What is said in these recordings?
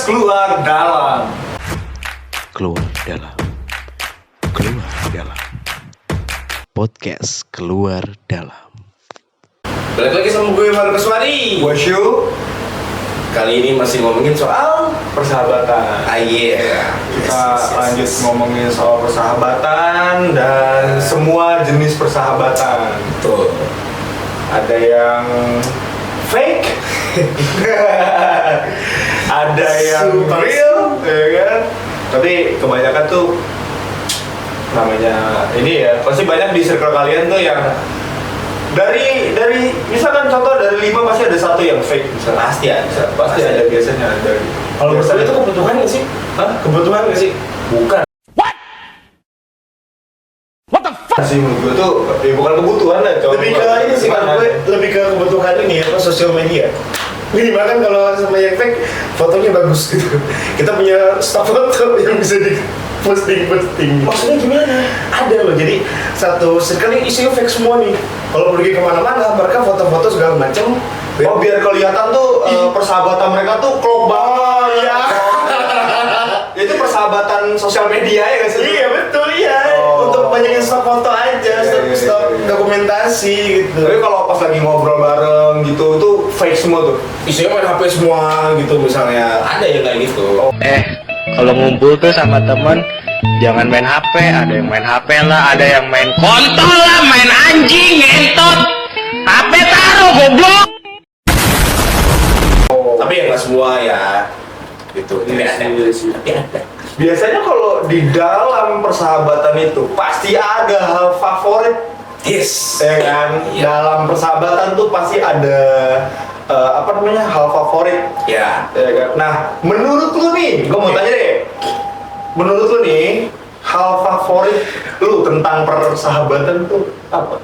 Podcast keluar dalam. Keluar dalam. Keluar dalam. Podcast keluar dalam. Balik lagi sama gue Markus Wari. Wasyu. Kali ini masih ngomongin soal Persahabatan. Kita lanjut ngomongin soal persahabatan dan semua jenis persahabatan. Betul. Ada yang fake, ada yang Super. real, ya kan? Tapi kebanyakan tuh namanya ini ya, pasti banyak di circle kalian tuh yang dari misalkan contoh dari 5 pasti ada satu yang fake misalnya. Pasti ada biasanya ada. Kalau bersahabat itu kebutuhan nggak sih? Hah? Kebutuhan nggak sih? Bukan. Sih menurut gue tuh ya bukan kebutuhan lah, coba Lebih ke ini sih kan, gue lebih ke kebutuhan ini apa sosial media. Minimal kan kalau sama yang fake fotonya bagus gitu. Kita punya stok foto yang bisa di posting. Maksudnya gimana? Ada loh, jadi satu circle ini isinya fake semua nih. Kalau pergi kemana-mana mereka foto-foto segala macam. Oh biar kelihatan tuh persahabatan mereka tuh klop banget. Iya. Itu persahabatan sosial media ya guys. Iya betul iya. Oh. Untuk banyakin stok foto aja, stok dokumentasi gitu. Tapi kalau pas lagi ngobrol bareng gitu tuh fake semua tuh. Isinya main HP semua gitu misalnya. Ada yang kayak gitu. Kalau ngumpul tuh sama temen, jangan main HP. Ada yang main HP lah, ada yang main kontol lah, main anjing, ngentot. HP taruh, goblok. Tapi ya nggak semua ya. Gitu. Ini ada. Tapi ada. Biasanya kalau di dalam persahabatan itu pasti ada hal favorit. Yes. Ya kan? Iya. Dalam persahabatan tuh pasti ada hal favorit. Ya. Ya kan? Nah, menurut lu nih, gue mau tanya deh. Menurut lu nih, hal favorit lu tentang persahabatan tuh apa?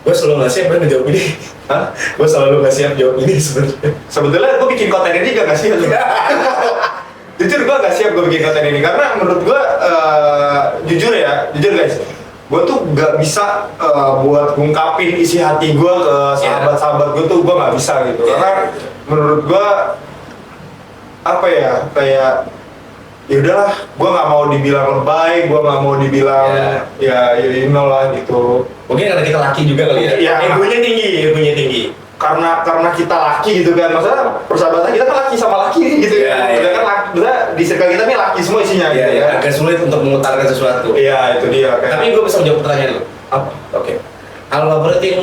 Gue selalu nggak siap ngejawab ini. Hah? Gue selalu nggak siap jawab ini sebenarnya. Sebetulnya gue bikin konten ini juga gak siap. Jujur gue gak siap gue bikin konten ini karena menurut gue jujur guys, gue tuh gak bisa buat ngungkapin isi hati gue ke sahabat-sahabat gue tuh gue gak bisa gitu. Karena menurut gue apa ya, kayak ya udahlah, gue nggak mau dibilang lebay, gue nggak mau dibilang ya you know lah gitu. Mungkin karena kita laki juga kali ya. Iya. Egonya tinggi. Karena kita laki gitu kan, maksudnya persahabatan kita kan laki sama laki gitu Iya, ya. iya. Kita kan maksudnya di circle kita nih laki semua isinya Iya, gitu ya. ya. Agak sulit untuk mengutarakan sesuatu. Iya itu dia. Kayak, Tapi gue bisa menjawab pertanyaan lu. apa? Oke. Hal favorit yang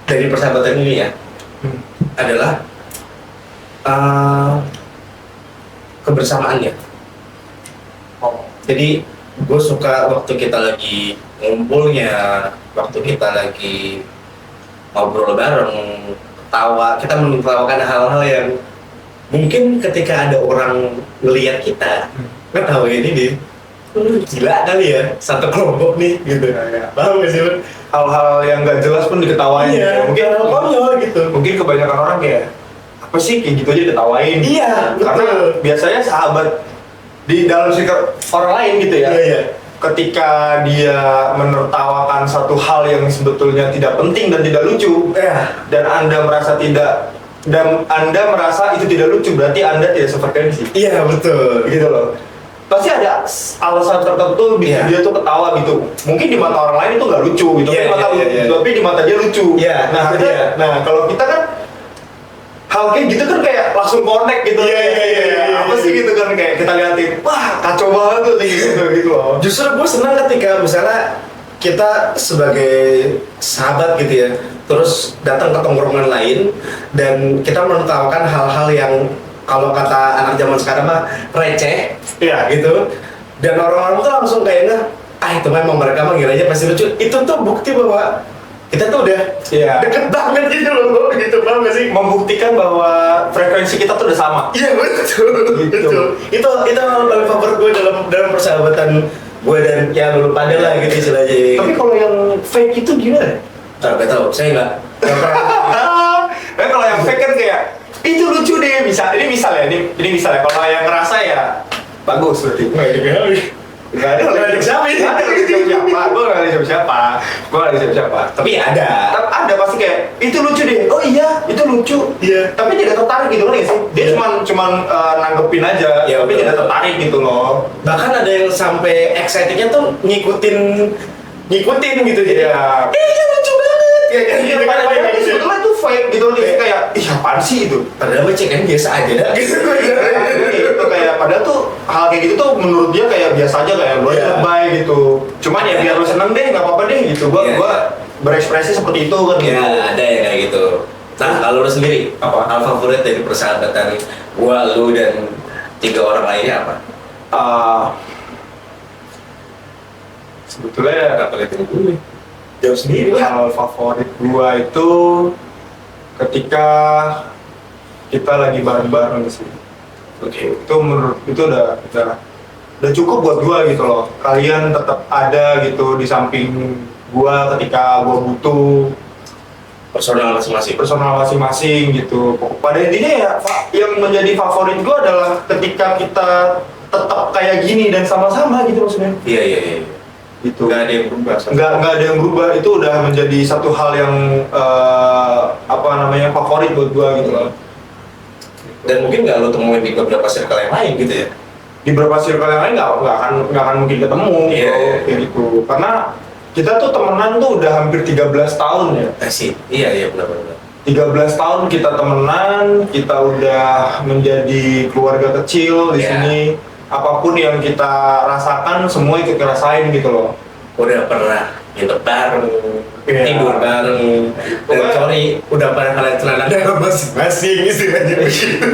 dari persahabatan ini ya adalah kebersamaan ya. Jadi gue suka waktu kita lagi ngumpulnya, waktu kita lagi ngobrol bareng, ketawa, kita menertawakan hal-hal yang mungkin ketika ada orang ngelihat kita ketawa ini nih, gila kali ya, satu kelompok nih gitu. Iya. Paham gak sih lu? Hal-hal yang gak jelas pun diketawain. Iya, Mungkin hal konyol gitu. Mungkin kebanyakan orang kayak apa sih kayak gitu aja diketawain. Iya, Karena betul. biasanya sahabat di dalam circle orang lain gitu ya. Iya. Ketika dia menertawakan satu hal yang sebetulnya tidak penting dan tidak lucu, dan Anda merasa itu tidak lucu, berarti Anda tidak sefrekuensi. Iya betul. Gitu loh. Pasti ada alasan tertentu Iya. dia tuh ketawa gitu. Mungkin di mata orang lain itu nggak lucu gitu, Iya, iya. tapi di mata dia lucu. Iya, Nah, itu dia. nah kalau kita kan hal kayak gitu kan kayak langsung connect gitu. Iya. Apa sih gitu kan, kayak kita liatin, wah kacau banget tuh gitu loh. Justru gue senang ketika misalnya kita sebagai sahabat gitu ya, terus datang ke tongkrongan lain dan kita menertawakan hal-hal yang kalau kata anak zaman sekarang mah receh, Iya. gitu. Dan orang-orang tuh langsung kayaknya, itu memang mereka mah aja pasti lucu. Itu tuh bukti bahwa kita tuh udah Iya. deket banget gitu loh, gitu paham gak sih? Membuktikan bahwa frekuensi kita tuh udah sama. Iya betul, Gitu. betul. Itu hal paling favorit gue dalam persahabatan gue dan ya lu pada lah gitu istilahnya. Tapi kalau yang fake itu gimana? Gak tahu, saya nggak pernah. Tapi kalau yang fake kan kayak itu lucu deh, ini misalnya kalau yang ngerasa ya bagus berarti. Nggak ada siapa ini? Nggak ada siapa-siapa. Gue nggak ada siapa-siapa. Tapi ada. Ada pasti kayak itu lucu deh. Oh iya, itu lucu. Iya. Tapi tidak tertarik gitu kan ya sih? Dia Iya. cuman nanggepin aja, Iya, tapi betul. tidak tertarik gitu loh. Bahkan ada yang sampai excitednya tuh ngikutin gitu jadi. Iya. Ini lucu banget. Ya kan Iya, gitu kan padahal kayak gitu. sebetulnya itu fake gitu loh. Iya. Kayak ih apaan sih itu? Padahal baca kan biasa aja dah. Gitu. Itu kayak padahal tuh hal kayak gitu tuh menurut dia kayak biasa aja kayak lu aja Iya. lebay gitu. Cuman ya biar lu seneng deh, nggak apa-apa deh gitu. Gua Iya, gua iya. berekspresi seperti itu kan Ya gitu. ada yang kayak gitu. Nah kalau lu sendiri Apa? hal favorit dari persahabatan gua, lu dan 3 orang lainnya apa? Ah, sebetulnya Apa lihat dulu? Jawab sendiri lah. hal favorit gua itu ketika kita lagi bareng-bareng sih. Oke. Itu menurut itu udah cukup buat gua gitu loh. Kalian tetap ada gitu di samping gua ketika gua butuh, Personal masing-masing. personal masing-masing gitu. Pada intinya ya yang menjadi favorit gua adalah ketika kita tetap kayak gini dan sama-sama gitu maksudnya. Iya. Gitu. Gak ada yang berubah. Nggak ada yang berubah, itu udah menjadi satu hal yang apa namanya favorit buat gua gitu loh. Dan mungkin nggak lo temuin di beberapa circle yang lain gitu ya? Di beberapa circle yang lain nggak akan mungkin ketemu Iya, gitu, iya. kayak gitu. Karena kita tuh temenan tuh udah hampir 13 tahun ya. Sih. Iya benar-benar. 13 tahun kita temenan, kita udah menjadi keluarga kecil di Iya. sini. Apapun yang kita rasakan semua ikut ngerasain gitu loh. Udah pernah nginep bareng, Iya. tidur bareng, dan Pokoknya- sorry udah pernah kalian celana dalam masing-masing istilahnya begitu.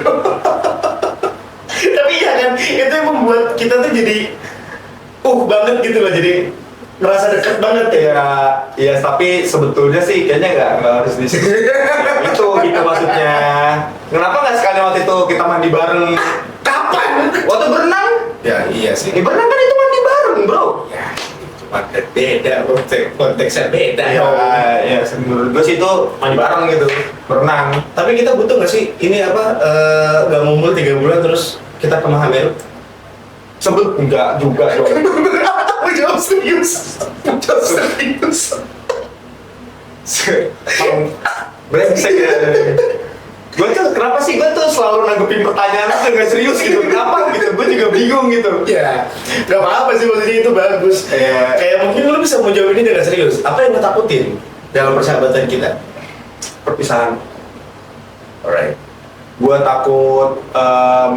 Tapi ya kan itu yang membuat kita tuh jadi banget gitu loh, jadi ngerasa deket banget ya. Ya, tapi sebetulnya sih kayaknya nggak harus di situ. Itu gitu maksudnya. Kenapa nggak sekali waktu itu kita mandi bareng? Kapan? Waktu berenang? Ya iya sih. Di berenang kan itu mandi bareng, bro. Ya cuma beda, konteksnya beda. Ya, dong. ya menurut gue sih itu mandi bareng gitu, berenang. Tapi kita butuh nggak sih ini apa nggak ngumpul 3 bulan terus kita ke Mahameru? Sebut enggak juga dong. Aku jawab serius. Brengsek ya. Gue tuh kenapa sih gue tuh selalu nanggepin pertanyaan tuh nggak serius gitu, kenapa gitu? Gue juga bingung gitu. Ya, nggak apa-apa sih, maksudnya itu bagus. Iya. Kayak mungkin lu bisa menjawab ini dengan serius. Apa yang lu takutin dalam persahabatan kita? Perpisahan. Alright. Gue takut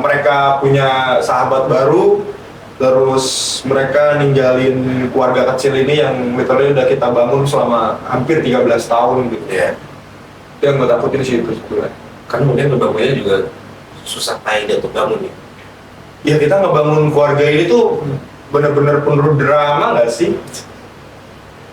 mereka punya sahabat baru, terus mereka ninggalin keluarga kecil ini yang literally udah kita bangun selama hampir 13 tahun gitu. Ya. Itu yang gue takutin sih itu sebetulnya. Kan mungkin ngebangunnya juga susah payah untuk bangun ya. Ya kita ngebangun keluarga ini tuh bener-bener penuh drama nggak sih?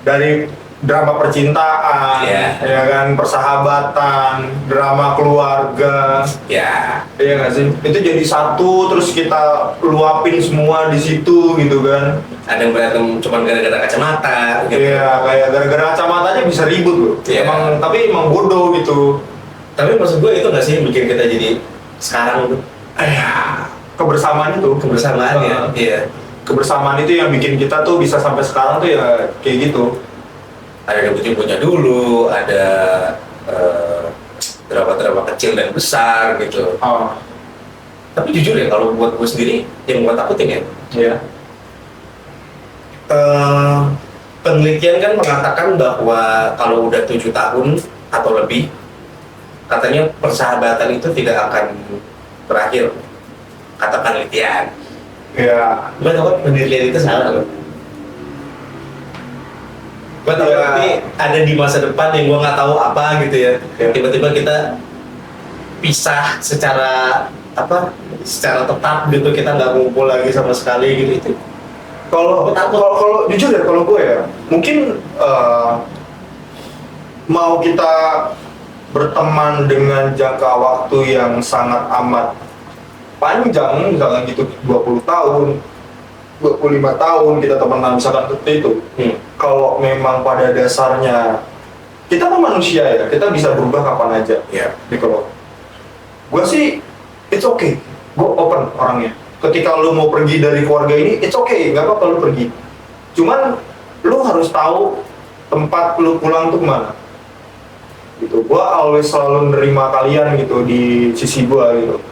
Dari drama percintaan, Iya. ya kan, persahabatan, drama keluarga, Ya. ya nggak sih? Itu jadi satu, terus kita luapin semua di situ gitu kan? Ada yang berantem cuma gara-gara kacamata. Gitu. Iya, kayak gara-gara kacamata aja bisa ribut loh. Iya. Tapi emang bodoh gitu. Tapi maksud gue itu nggak sih yang bikin kita jadi sekarang tuh Kebersamaan itu, kebersamaannya. Iya. kebersamaan itu yang bikin kita tuh bisa sampai sekarang tuh ya kayak gitu. Ada ribut-ributnya dulu, ada drama-drama kecil dan besar gitu. Oh, Tapi jujur ya, kalau buat gue sendiri yang gue takutin ya, iya. penelitian kan mengatakan bahwa kalau udah 7 tahun atau lebih, katanya persahabatan itu tidak akan berakhir, kata penelitian. Ya, Gue takut penelitian itu salah loh. Gue takut Ya. nanti ada di masa depan yang gue nggak tahu apa gitu ya. Ya. Tiba-tiba kita pisah secara secara tetap gitu, kita nggak ngumpul lagi sama sekali gitu itu. Kalau jujur ya, kalau gue ya mungkin mau kita berteman dengan jangka waktu yang sangat amat panjang, misalkan gitu 20 tahun, 25 tahun kita temenan misalkan seperti itu. Kalau memang pada dasarnya kita kan manusia ya, kita bisa berubah kapan aja. Ya. Gitu loh. Gue sih it's okay, gue open orangnya. ketika lu mau pergi dari keluarga ini, it's okay, nggak apa-apa lu pergi. Cuman lu harus tahu tempat lu pulang tuh kemana. Gitu. Gua always selalu nerima kalian gitu di sisi gua gitu.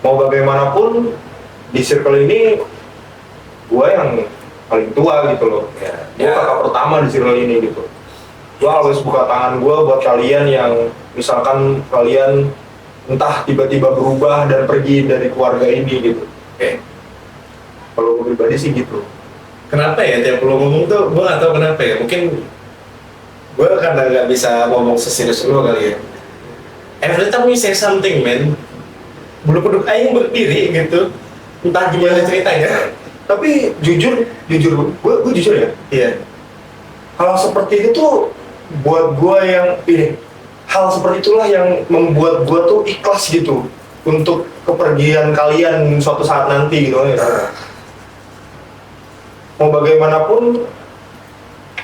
Mau bagaimanapun di circle ini gua yang paling tua gitu loh. Gua kakak pertama di circle ini gitu. Gua always buka tangan gua buat kalian yang misalkan kalian entah tiba-tiba berubah dan pergi dari keluarga ini gitu. Kalau gue pribadi sih gitu. Kenapa ya tiap lu ngomong tuh gue gak tahu kenapa ya, mungkin gue karena nggak bisa ngomong seserius lu kali ya. Every time we say something man, bulu kuduk aing berdiri gitu, entah gimana ceritanya. Tapi jujur gue jujur ya. Iya. Hal seperti itu tuh buat gue yang ini, hal seperti itulah yang membuat gue tuh ikhlas gitu untuk kepergian kalian suatu saat nanti gitu ya. Mau bagaimanapun,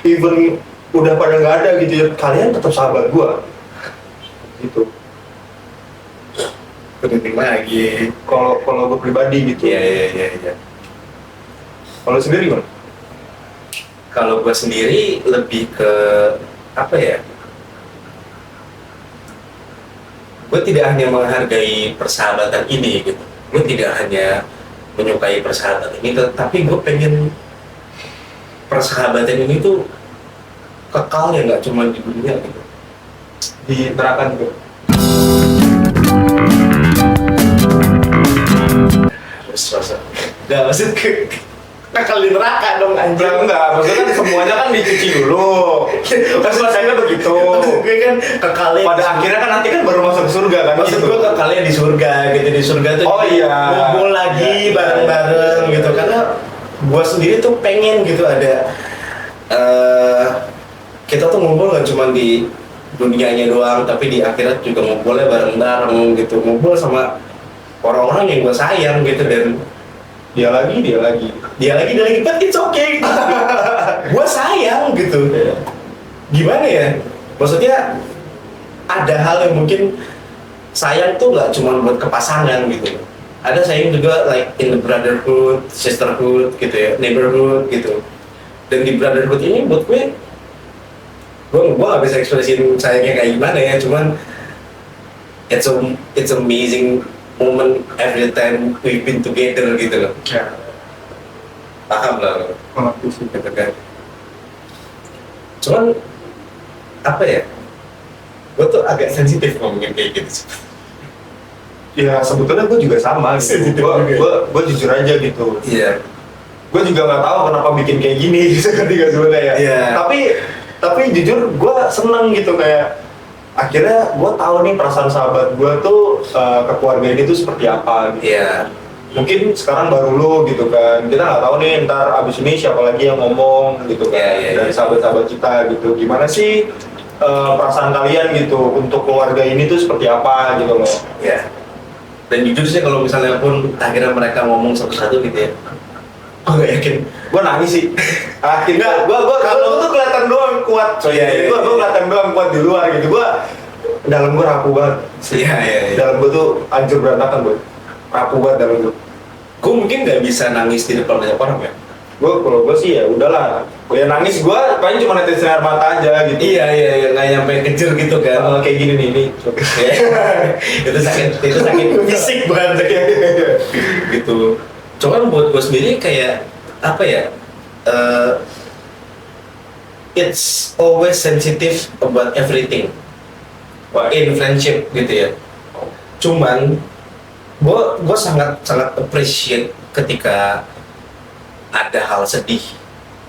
even udah pada nggak ada gitu ya, kalian tetap sahabat gue gitu. Penting lagi. Kalau gue pribadi gitu. Iya. Kalau sendiri gimana? Kalau gue sendiri lebih ke apa ya? Gue tidak hanya menghargai persahabatan ini gitu. Gue tidak hanya menyukai persahabatan ini, tapi gue pengen persahabatan ini tuh kekal ya, nggak cuma di dunia gitu. Di neraka juga. Nggak, maksud kekal di neraka dong anjir. Enggak, maksudnya kan semuanya kan dicuci dulu. Maksudnya begitu. Gue kan kekalnya Pada akhirnya kan nanti kan baru masuk surga kan. maksud gitu. gue kekalnya di surga gitu, di surga tuh Oh iya. ngumpul lagi bareng-bareng gitu, karena gue sendiri tuh pengen gitu ada kita tuh ngumpul gak cuma di dunianya doang, tapi di akhirat juga ngumpulnya bareng-bareng gitu, ngumpul sama orang-orang yang gue sayang gitu, dan dia lagi but it's okay gitu. Gue sayang gitu. Gimana ya, maksudnya ada hal yang mungkin sayang tuh nggak cuma buat kepasangan gitu, ada sayang juga like in the brotherhood, sisterhood gitu ya, neighborhood gitu. Dan di brotherhood ini buat gue nggak bisa ekspresiin sayangnya kayak gimana ya, cuman it's amazing moment every time we've been together gitu loh. Ya. Paham lah lo. Mengerti sih. Gitu kan. Cuman apa ya, gue tuh agak sensitif ngomongin kayak gitu sih. Ya sebetulnya gue juga sama gitu. Gue jujur aja gitu. Iya. Gue juga nggak tahu kenapa bikin kayak gini ketika sebenarnya ya. Iya. Tapi jujur gue seneng gitu, kayak akhirnya gue tahu nih perasaan sahabat gue tuh ke keluarga ini tuh seperti apa gitu. Iya. Mungkin sekarang baru lu gitu kan, kita nggak tahu nih ntar abis ini siapa lagi yang ngomong gitu kan. Iya. Dari sahabat-sahabat kita gitu, gimana sih perasaan kalian gitu untuk keluarga ini tuh seperti apa gitu loh. Iya. Dan jujur sih kalau misalnya pun akhirnya mereka ngomong satu-satu gitu ya, gue gak yakin. Gue nangis sih. Akhirnya gue tuh kelihatan doang kuat. Oh, iya. Gue kelihatan doang kuat di luar gitu. Gue dalam gue rapuh banget. Iya. Dalam gue tuh hancur berantakan gue. Rapuh banget dalam gue. Gue mungkin gak bisa nangis di depan banyak orang ya. Kalau gue sih ya udahlah. Gue ya nangis gue paling cuma netesin air mata aja gitu. Iya, nggak nyampe kejer gitu kan. Kayak gini nih ini. itu sakit fisik bukan sakit gitu. Cuman buat gue sendiri kayak apa ya, it's always sensitive about everything in friendship gitu ya. Cuman gue sangat appreciate ketika ada hal sedih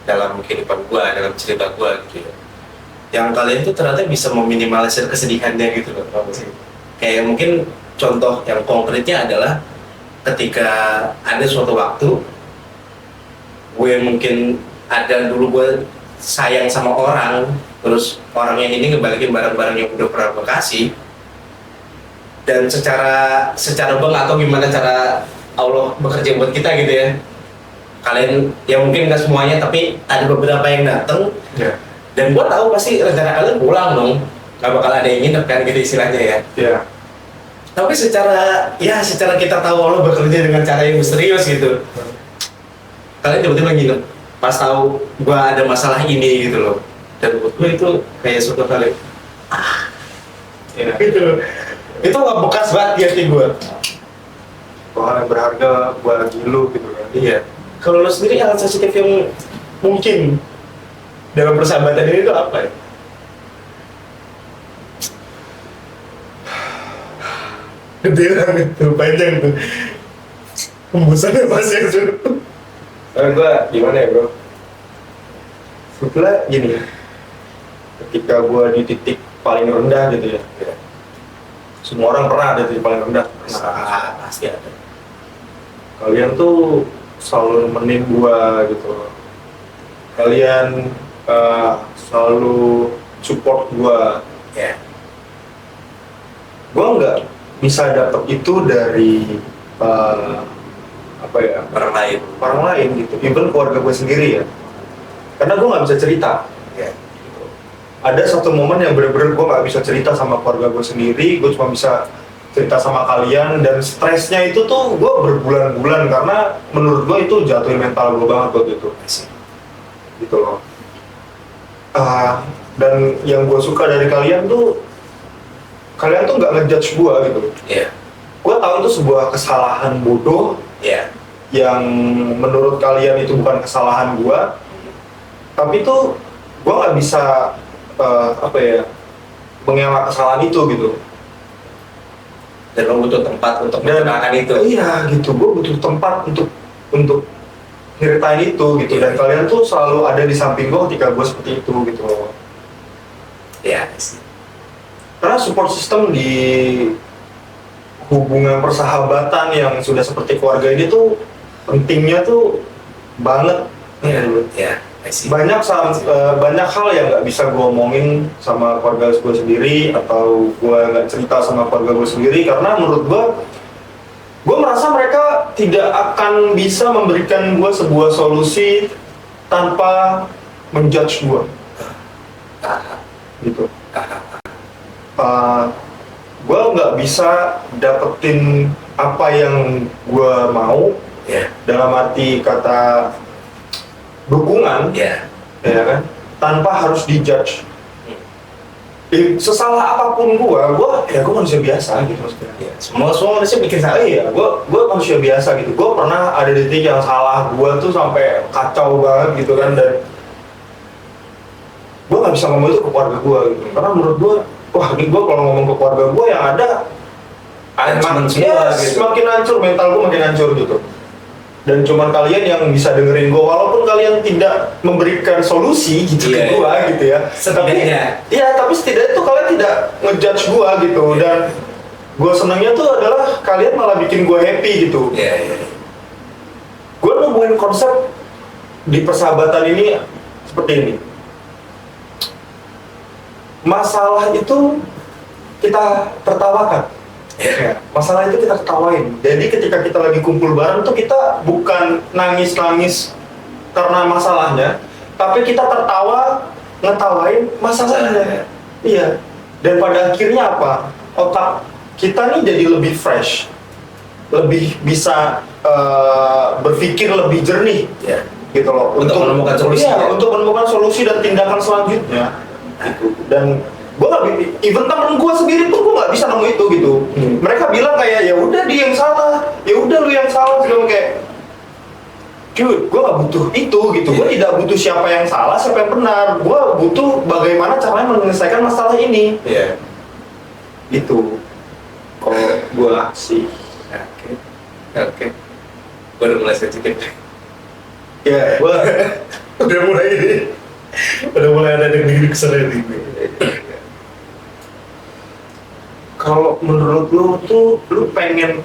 dalam kehidupan gue, dalam cerita gue gitu ya, yang kalian tuh ternyata bisa meminimalisir kesedihannya gitu loh. Kayak mungkin contoh yang konkretnya adalah ketika ada suatu waktu gue mungkin ada dulu gue sayang sama orang, terus orang yang ini ngebalikin barang-barang yang udah pernah gue kasih, dan secara bank atau gimana cara Allah bekerja buat kita gitu ya, kalian ya mungkin nggak semuanya tapi ada beberapa yang dateng. Yeah. Dan gue tahu pasti rencana kalian pulang dong, nggak bakal ada yang nginep kan gitu istilahnya ya. Yeah. Tapi secara kita tahu lo bekerja dengan cara yang misterius gitu. Kalian tiba-tiba nginget pas tahu gua ada masalah ini gitu loh. Dan buat gue itu kayak suatu kali Ya. gitu loh. Itu nggak bekas banget di hati gue. Hal yang berharga bagi lu gitu kan. Iya. Kalau lo sendiri hal sensitif yang mungkin dalam persahabatan ini tuh apa ya? Gede banget tuh, panjang tuh. Hembusannya masih tuh. Gue gimana ya bro? Sebetulnya gini, ketika gue di titik paling rendah gitu ya, semua orang pernah ada di titik paling rendah. Pasti ada. Kalian tuh selalu nemenin gue gitu. Kalian selalu support gue. Ya. Gue nggak bisa dapet itu dari apa ya, orang lain gitu, even keluarga gue sendiri ya, karena gue nggak bisa cerita ya, gitu. Ada satu momen yang bener-bener gue nggak bisa cerita sama keluarga gue sendiri, gue cuma bisa cerita sama kalian, dan stresnya itu tuh gue berbulan-bulan karena menurut gue itu jatuhin mental gue banget waktu itu gitu loh. Dan yang gue suka dari kalian tuh nggak ngejudge gue gitu. Iya. Gue tahu itu sebuah kesalahan bodoh. Iya. Yang menurut kalian itu bukan kesalahan gua, tapi tuh gua nggak bisa apa ya, mengelak kesalahan itu gitu. Dan lo butuh tempat untuk menceritakan itu. Iya gitu, gua butuh tempat untuk nyeritain itu gitu. Dan kalian tuh selalu ada di samping gua ketika gua seperti itu gitu loh. Iya. Karena support system di hubungan persahabatan yang sudah seperti keluarga ini tuh pentingnya tuh banget. Iya. Banyak hal yang nggak bisa gue omongin sama keluarga gue sendiri, atau gue nggak cerita sama keluarga gue sendiri karena menurut gue merasa mereka tidak akan bisa memberikan gue sebuah solusi tanpa menjudge gue gitu. Gue nggak bisa dapetin apa yang gue mau, dalam arti kata dukungan, ya kan, tanpa harus dijudge. Sesalah apapun gue manusia biasa gitu maksudnya. Semua manusia bikin salah, ya. Gue manusia biasa gitu. Gue pernah ada di titik yang salah gue tuh sampai kacau banget gitu kan, dan gue nggak bisa ngomong itu ke keluarga gue gitu. Karena menurut gue, wah, ini gue kalau ngomong ke keluarga gue yang ada semakin hancur, mental gue makin hancur gitu. Dan cuman kalian yang bisa dengerin gue, walaupun kalian tidak memberikan solusi gitu ke gue gitu ya. Tapi setidaknya tuh kalian tidak ngejudge gue gitu. Dan gue senangnya tuh adalah kalian malah bikin gue happy gitu. Gue nemuin konsep di persahabatan ini seperti ini. Masalah itu kita tertawakan. Masalah itu kita ketawain. Jadi ketika kita lagi kumpul bareng tuh kita bukan nangis-nangis karena masalahnya, tapi kita tertawa ngetawain masalahnya. Iya. Dan pada akhirnya apa? Otak kita nih jadi lebih fresh, lebih bisa berpikir lebih jernih, gitu loh. Untuk menemukan solusi. Untuk menemukan solusi dan tindakan selanjutnya. Gitu. Dan gue nggak, even temen gue sendiri pun gue nggak bisa nemu itu gitu. Mereka bilang kayak ya udah dia yang salah, ya udah lu yang salah, segala kayak, dude, gue nggak butuh itu gitu. Gue tidak butuh siapa yang salah, siapa yang benar. Gue butuh bagaimana caranya menyelesaikan masalah ini. Itu kalau gue sih. Oke. Gue udah mulai sensitif. Ya, gue udah mulai ada yang kesana nih. Kalau menurut lu tuh, lu pengen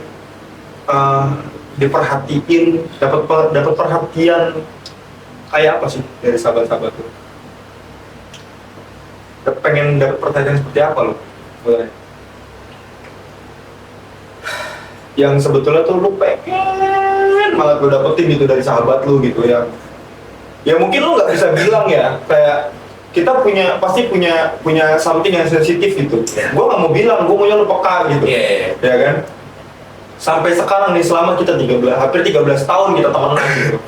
diperhatiin, dapat perhatian kayak apa sih dari sahabat-sahabat lu? Pengen dapat perhatian seperti apa lu? Yang sebetulnya tuh lu pengen malah lu dapetin gitu dari sahabat lu gitu, ya mungkin lu nggak bisa bilang ya, kayak kita pasti punya something yang sensitif gitu. Iya. Gue nggak mau bilang, gue maunya lu peka gitu. Iya. Ya kan? Sampai sekarang nih selama kita hampir 13 tahun kita temenan gitu.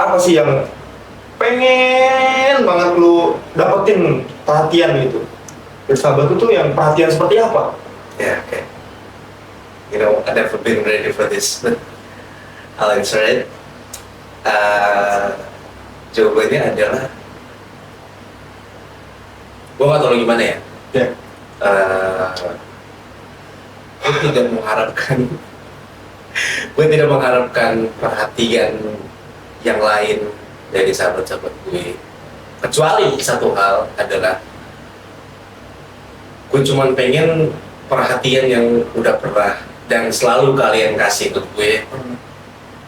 Apa sih yang pengen banget lu dapetin perhatian gitu? Bersahabat itu yang perhatian seperti apa? Yeah, okay. You know, I've never been ready for this, but I'll answer it. Jawabannya adalah, gue gak tahu gimana ya. Ya. Gue tidak mengharapkan perhatian yang lain dari sahabat-sahabat gue. Kecuali satu hal adalah, gue cuman pengen perhatian yang udah pernah dan selalu kalian kasih ke gue,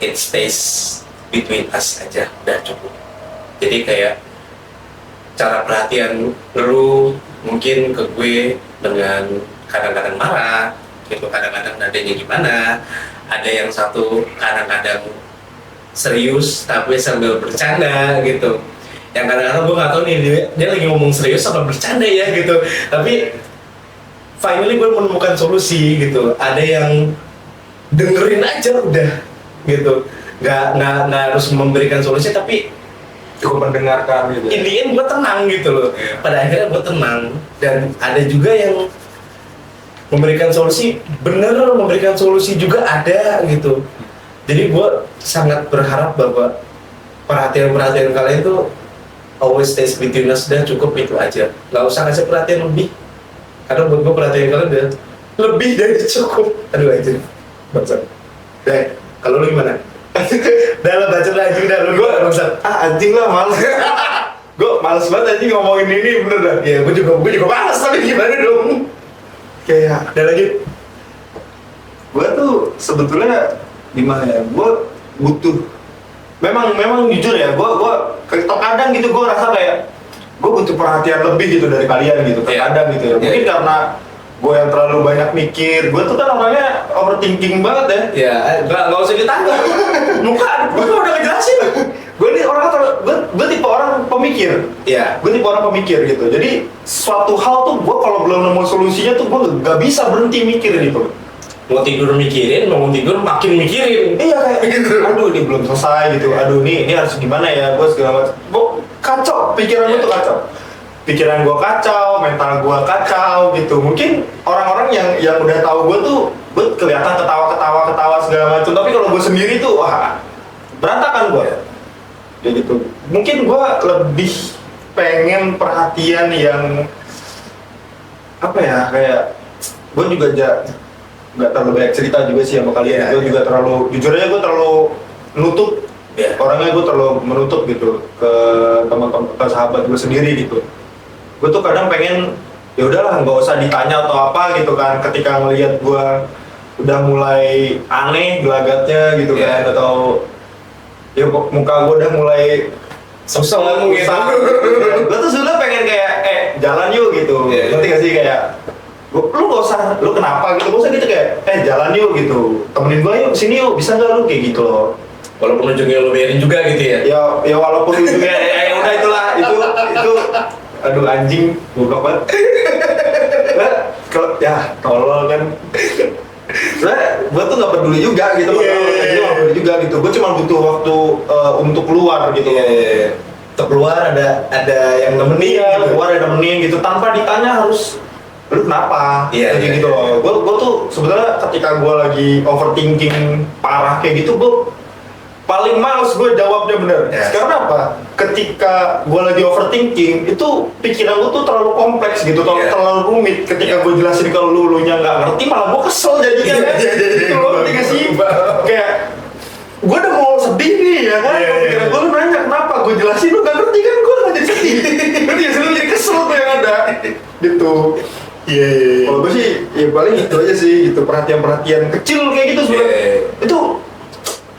it stays between us aja, udah cukup. Jadi kayak cara perhatian lu mungkin ke gue dengan kadang-kadang marah gitu, kadang-kadang nadanya gimana, ada yang satu kadang-kadang serius tapi sambil bercanda gitu. Yang kadang-kadang gue nggak tahu nih dia lagi ngomong serius apa bercanda ya gitu, tapi finally gue menemukan solusi gitu. Ada yang dengerin aja udah gitu, nggak harus memberikan solusi, tapi Cukup mendengarkan gitu. in the end gue tenang gitu loh. Pada akhirnya gue tenang. Dan ada juga yang memberikan solusi, bener memberikan solusi juga ada gitu. Jadi gue sangat berharap bahwa perhatian kalian tuh always stays between us, dan cukup itu aja. Gak usah kasih perhatian lebih, karena buat gue perhatian kalian udah lebih dari cukup. Aduh aja bangsat. Deh, kalau lu gimana? Dalam baca lagi udah lu. Gue anjing lah, males. Gue males banget anjing ngomongin ini, bener dah. Ya gue juga males, tapi gimana dong? Kayak Udah lanjut. gue tuh sebetulnya gimana ya, gue butuh memang jujur ya, gue terkadang gitu gue rasa kayak gue butuh perhatian lebih gitu dari kalian gitu, terkadang gitu ya. Mungkin karena gue yang terlalu banyak mikir, gue tuh kan orangnya overthinking banget ya. Ya, nggak usah ditanya. Gue udah ngejelasin. Gue nih gue tipe orang pemikir. Iya. Gue tipe orang pemikir gitu. Jadi suatu hal tuh gue kalau belum nemu solusinya tuh gue gak bisa berhenti mikir gitu. Mau tidur mikirin, mau tidur makin mikirin. Iya kayak gitu. Aduh ini belum selesai gitu. Aduh ini harus gimana ya, gue segala macam. Gue kacau, pikiran gue tuh kacau. Pikiran gue kacau, mental gue kacau gitu. Mungkin orang-orang yang udah tahu gue tuh, gue kelihatan ketawa segala macam. Tapi kalau gue sendiri tuh, wah berantakan gue. Kayak gitu. Mungkin gue lebih pengen perhatian yang apa ya, kayak gue juga nggak terlalu banyak cerita juga sih sama kalian. Gue juga terlalu, jujur aja gue terlalu menutup. Orangnya gue terlalu menutup gitu ke teman-teman, ke sahabat gue sendiri gitu. Gue tuh kadang pengen ya udahlah nggak usah ditanya atau apa gitu kan, ketika ngelihat gue udah mulai aneh gelagatnya gitu kan, atau ya muka gue udah mulai Susah ngomong gitu. Gue tuh sebenarnya pengen kayak jalan yuk gitu. Ngerti gak sih, kayak lu gak usah, lu kenapa gitu, gak usah gitu kayak jalan yuk gitu, temenin gue yuk, sini yuk, bisa gak lu, kayak gitu loh. Walaupun ujungnya lo bayarin juga gitu ya. Ya walaupun ujungnya ya udah itulah, itu aduh anjing goblok banget. Kalau ya tolol kan. Sebenernya gue tuh gak peduli juga gitu, gue gak peduli juga gitu. Gue cuma butuh waktu untuk keluar gitu. Untuk keluar ada yang nemenin. Iya, keluar ada nemenin gitu, tanpa ditanya harus lu kenapa? Kayak gitu loh. Gue tuh sebetulnya ketika gue lagi overthinking parah kayak gitu, gue paling males gue jawabnya bener. Karena apa? Ketika gue lagi overthinking, itu pikiran gue tuh terlalu kompleks gitu, terlalu rumit. Ketika gue jelasin ke lu nya nggak ngerti, malah gue kesel jadinya kan. Gitu loh, ngerti gak sih? Kayak gue udah mau sedih nih ya kan, pikiran gue nanya kenapa, gue jelasin lu nggak ngerti kan, gue nggak jadi sedih. Ngerti gak sih? Lu jadi kesel tuh yang ada. Gitu. Kalau gue sih, ya paling itu aja sih gitu, perhatian-perhatian kecil kayak gitu sebenarnya. Itu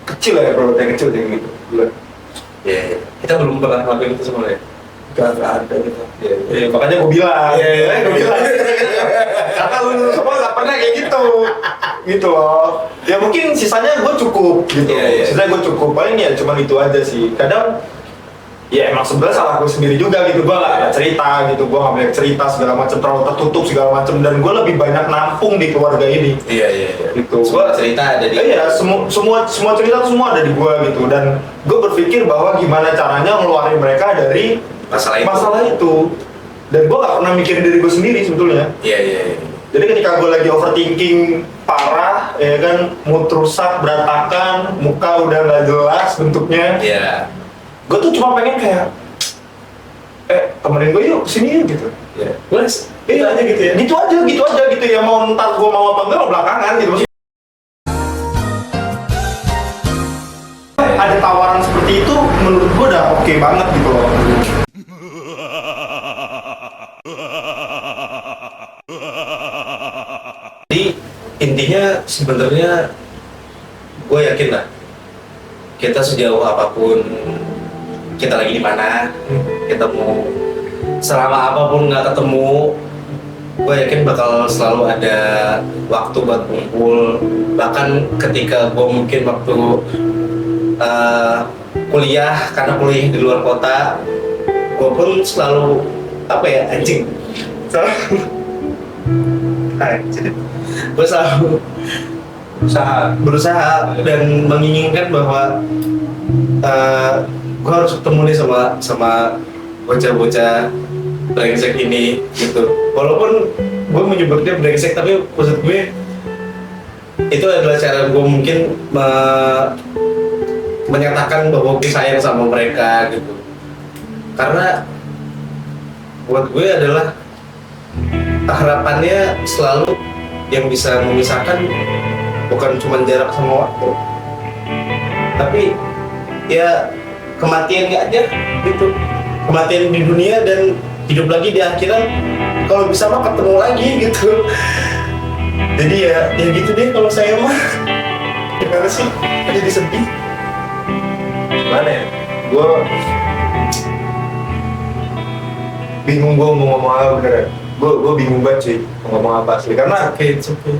kecil ya, perhatian kecil kayak gitu. Kita belum pernah ngelakuin itu sebenarnya. Gak ada gitu. Makanya gue bilang. Karena lu semua gak pernah kayak gitu. Gitu loh. Ya mungkin sisanya gue cukup gitu. Sisanya gue cukup. Paling ya cuma itu aja sih. Kadang ya emang sebenarnya salah gue sendiri juga gitu, gue nggak cerita gitu, gue nggak banyak cerita segala macam, terlalu tertutup segala macam, dan gue lebih banyak nampung di keluarga ini. Iya. Gitu. Semua Gua- cerita ada di. Iya, semua cerita tuh semua ada di gue gitu, dan gue berpikir bahwa gimana caranya ngeluarin mereka dari Masalah itu. Dan gue gak pernah mikirin diri gue sendiri sebetulnya. Iya. Jadi ketika gue lagi overthinking parah, ya kan, mood rusak, berantakan, muka udah nggak jelas bentuknya, Iya. gue tuh cuma pengen kayak, temenin gue yuk kesini yuk gitu. Iya. Mas, Iya aja gitu ya. Gitu aja gitu ya. Mau ntar gue mau apa enggak mau belakangan gitu. Ada tawaran seperti itu menurut gue udah oke banget gitu loh. Jadi intinya sebenarnya gue yakin lah, kita sejauh apapun kita lagi di mana, kita mau selama apapun nggak ketemu, gue yakin bakal selalu ada waktu buat kumpul. Bahkan ketika gue mungkin waktu kuliah, karena kuliah di luar kota, gue pun selalu anjing gue selalu berusaha dan menginginkan bahwa gue harus ketemu nih sama bocah-bocah brengsek ini gitu. Walaupun gue menyebutnya brengsek, tapi maksud gue itu adalah cara gue mungkin menyatakan bahwa gue sayang sama mereka gitu. Karena buat gue adalah harapannya selalu yang bisa memisahkan bukan cuma jarak sama waktu, tapi ya kematiannya aja gitu, kematian di dunia dan hidup lagi di akhirat, kalau bisa mah ketemu lagi gitu. Jadi ya gitu deh kalau saya mah. Gimana sih, jadi sedih. Gimana ya? Gue bingung gue mau ngomong apa beneran. Gue bingung banget sih mau ngomong apa sih, karena It's okay.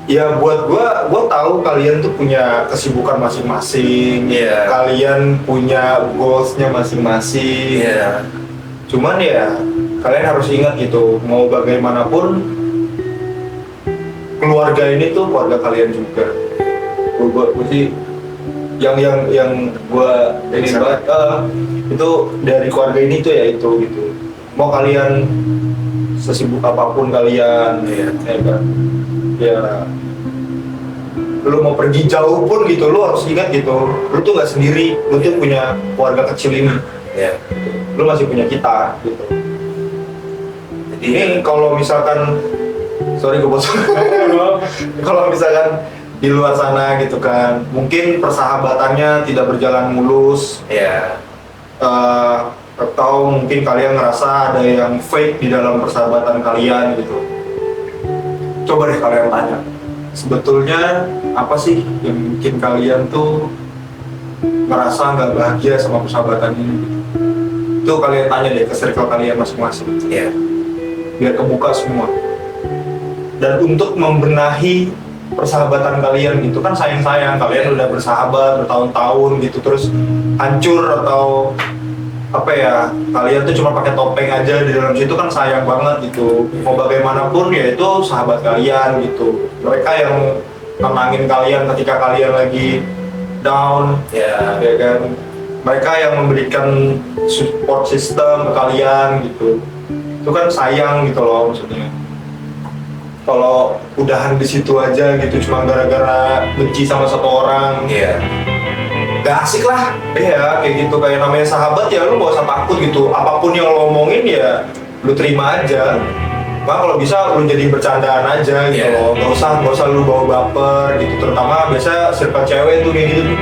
ya buat gue tahu kalian tuh punya kesibukan masing-masing, Iya. kalian punya goalsnya masing-masing. Iya. Cuman ya kalian harus ingat gitu, mau bagaimanapun keluarga ini tuh keluarga kalian juga. Gue sih yang gue ini banget itu dari keluarga ini tuh ya itu gitu. Mau kalian sesibuk apapun kalian, ya kan, ya lu mau pergi jauh pun gitu, lu harus ingat gitu, lu tuh nggak sendiri, lu tuh punya keluarga kecil ini, Ya. lu masih punya kita gitu. Jadi Ini kalau misalkan, sorry gue potong, kalau misalkan di luar sana gitu kan, mungkin persahabatannya tidak berjalan mulus, ya. atau mungkin kalian ngerasa ada yang fake di dalam persahabatan kalian gitu. Coba deh kalian tanya, sebetulnya apa sih yang bikin kalian tuh ngerasa nggak bahagia sama persahabatan ini? Itu kalian tanya deh ke circle kalian masing-masing, Ya. biar kebuka semua. Dan untuk membenahi persahabatan kalian gitu kan, sayang-sayang kalian udah bersahabat bertahun-tahun gitu terus hancur, atau apa ya, kalian tuh cuma pakai topeng aja di dalam situ kan, sayang banget gitu. Mau bagaimanapun ya itu sahabat kalian gitu, mereka yang tenangin kalian ketika kalian lagi down, Ya. ya kan, mereka yang memberikan support system ke kalian gitu. Itu kan sayang gitu loh maksudnya. Kalau udahan di situ aja gitu cuma gara-gara benci sama satu orang, Iya. gak asik lah. Iya, kayak gitu, kayak namanya sahabat ya lu gak usah takut gitu. Apapun yang lo omongin ya lu terima aja. Maka kalau bisa lu jadi bercandaan aja gitu Iya. loh. Gak usah lu bawa baper gitu. Terutama biasa circle cewek tuh kayak gitu tuh.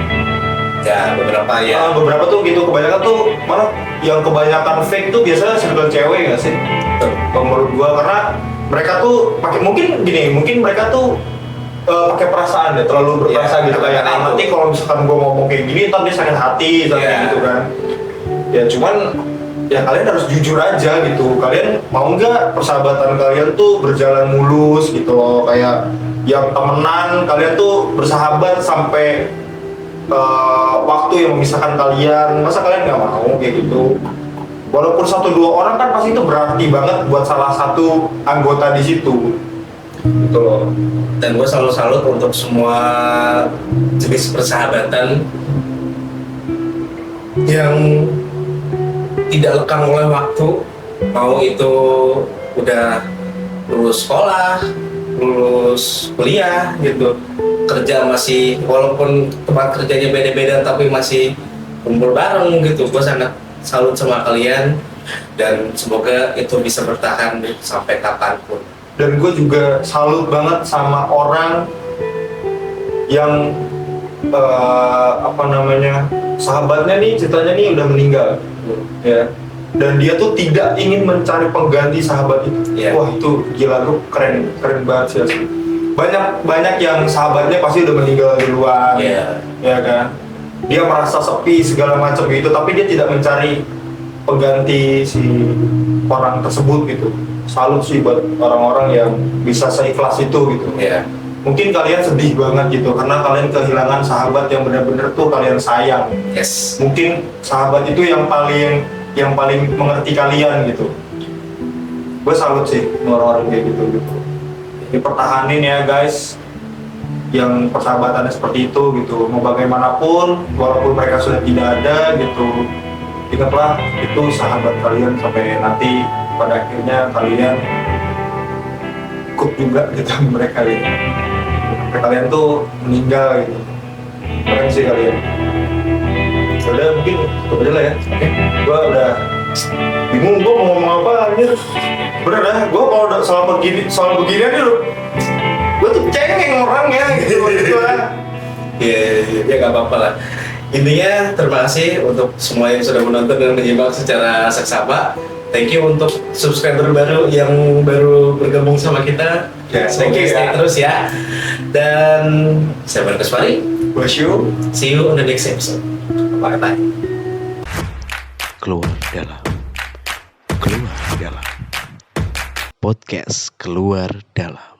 Ya, beberapa ya. Beberapa tuh gitu, kebanyakan tuh malah yang kebanyakan fake tuh biasanya circle cewek gak sih? Kalau menurut gua, karena mereka tuh pakai, mungkin gini, mungkin mereka tuh pakai perasaan deh, terlalu berperasa Iya, gitu, kayak karena itu. nanti kalau misalkan gua ngomong kayak gini ntar dia sakit hati Iya. kayak gitu kan. Ya cuman ya kalian harus jujur aja gitu, kalian mau nggak persahabatan kalian tuh berjalan mulus gitu loh, kayak yang temenan kalian tuh bersahabat sampai waktu yang memisahkan kalian, masa kalian nggak mau kayak gitu? Walaupun 1-2 orang kan pasti itu berarti banget buat salah satu anggota di situ, gitu loh. Dan gue selalu salut untuk semua jenis persahabatan yang tidak lekang oleh waktu, mau itu udah lulus sekolah, lulus kuliah gitu, kerja masih, walaupun tempat kerjanya beda-beda tapi masih kumpul bareng gitu. Gue sangat salut sama kalian dan semoga itu bisa bertahan sampai kapanpun. Dan gue juga salut banget sama orang yang sahabatnya nih ceritanya nih udah meninggal, ya. Dan dia tuh tidak ingin mencari pengganti sahabat itu. Iya. Wah itu gila, tuh keren banget sih asli. Banyak yang sahabatnya pasti udah meninggal duluan, Iya. ya kan. Dia merasa sepi segala macam gitu, tapi dia tidak mencari pengganti si orang tersebut gitu. Salut sih buat orang-orang yang bisa seikhlas itu gitu. Iya. Mungkin kalian sedih banget gitu karena kalian kehilangan sahabat yang benar-benar tuh kalian sayang. Yes. Mungkin sahabat itu yang paling mengerti kalian gitu. Gue salut sih sama orang-orang kayak gitu. Dipertahanin ya guys, yang persahabatannya seperti itu gitu. Mau bagaimanapun, walaupun mereka sudah tidak ada gitu, ingatlah itu sahabat kalian sampai nanti pada akhirnya kalian ikut juga gitu mereka gitu. Sampai kalian tuh meninggal gitu. Keren sih kalian. Udah mungkin itu aja lah ya. Oke. Gua udah bingung gua mau ngomong apa anjir. Bener dah, gua kalau udah soal beginian nih lu, gua tuh cengeng orangnya gitu lah. Ya nggak apa-apa lah. Intinya terima kasih untuk semua yang sudah menonton dan menyimak secara seksama. Thank you untuk subscriber baru yang baru bergabung sama kita. Ya, Semoga thank you stay ya. terus ya. Dan saya Barkaswari. Bless you. See you on the next episode. Bye-bye. Keluar dalam podcast keluar dalam.